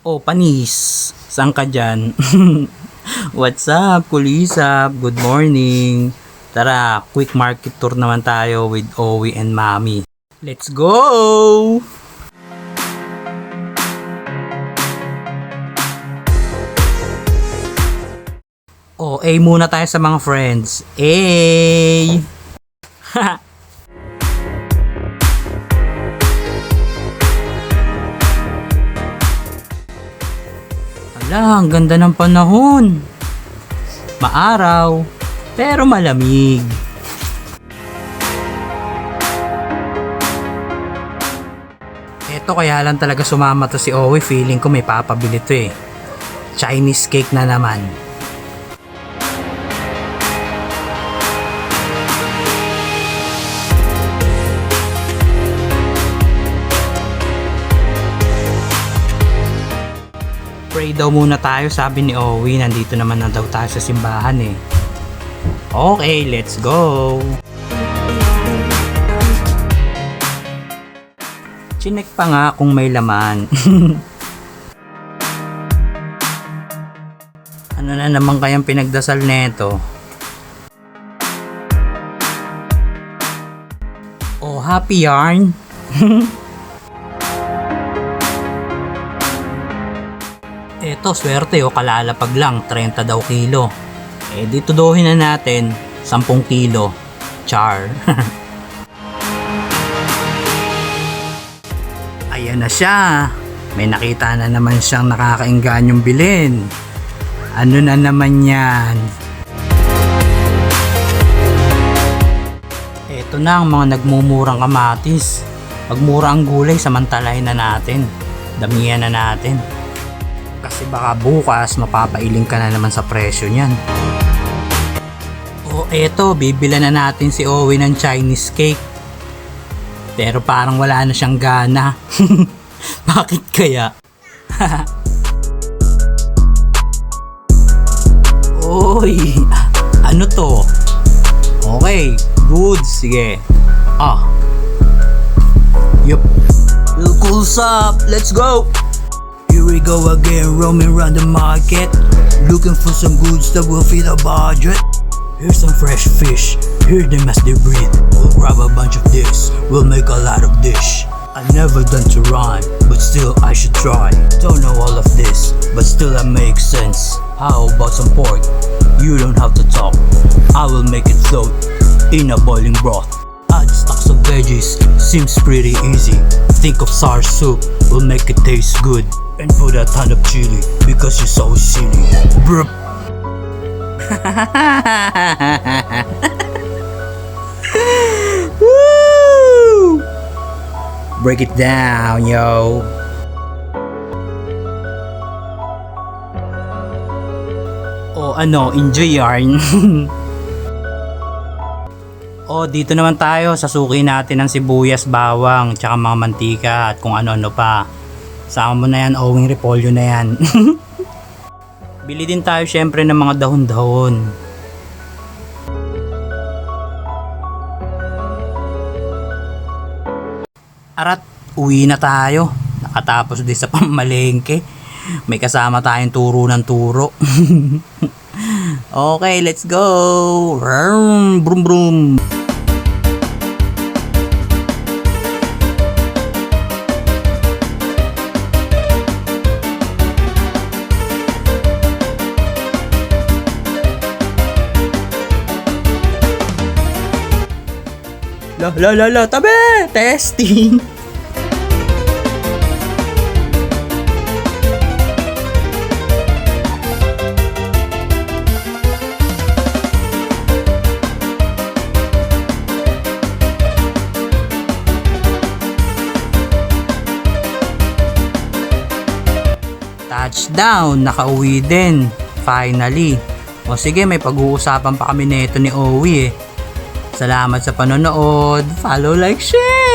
Oh, panis. Saan ka dyan? What's up, kulisap? Good morning. Tara, quick market tour naman tayo with Owie and Mami. Let's go! Oh, A muna tayo sa mga friends. A! Ala, ang ganda ng panahon. Maaraw, pero malamig. Eto kaya lang talaga sumama to si Owie, feeling ko may papabili to eh. Chinese cake na naman. Pray daw muna tayo, sabi ni Owie. Nandito naman na daw tayo sa simbahan eh. Okay, let's go! Chinek pa nga kung may laman. Ano na naman kayang pinagdasal neto? Oh, happy yarn! Eto, swerte kalalapag lang, 30 daw kilo. Eh, dito dohin na natin, 10 kilo. Char. Ayan na siya. May nakita na naman siyang nakakaingganyong bilhin. Ano na naman yan? Eto na ang mga nagmumurang kamatis. Pagmura ang gulay, samantalahin na natin. Damihan na natin. Kasi baka bukas mapapailing ka na naman sa presyo niyan. O eto, bibilan na natin si Owie ng Chinese cake. Pero parang wala na siyang gana. Bakit kaya? Oy, ano to? Okay, good, sige. Yup. Cool's up, let's go! Here we go again, roaming around the market, looking for some goods that will fit our budget. Here's some fresh fish, hear them as they breathe. We'll grab a bunch of this, we'll make a lot of dish. I never done to rhyme, but still I should try. Don't know all of this, but still that makes sense. How about some pork? You don't have to talk, I will make it float in a boiling broth. Add stacks of veggies, seems pretty easy. Think of sour soup, will make it taste good. And put a ton of chili, because you're so silly. Bruh. Woo! Break it down, yo. O ano, enjoy yarn. O dito naman tayo, sasuki natin ng sibuyas, bawang, tsaka mga mantika at kung ano-ano pa. Sama mo na yan, Owing repolyo na yan. Bili din tayo syempre ng mga dahon-dahon. Arat, uwi na tayo. Nakatapos din sa pamalengke. May kasama tayong turo ng turo. Okay, let's go! Brum brum! La, tabi! Testing! Touchdown! Nakauwi din! Finally! O sige, may pag-uusapan pa kami nito ni Owie eh. Salamat sa panonood. Follow, like, share!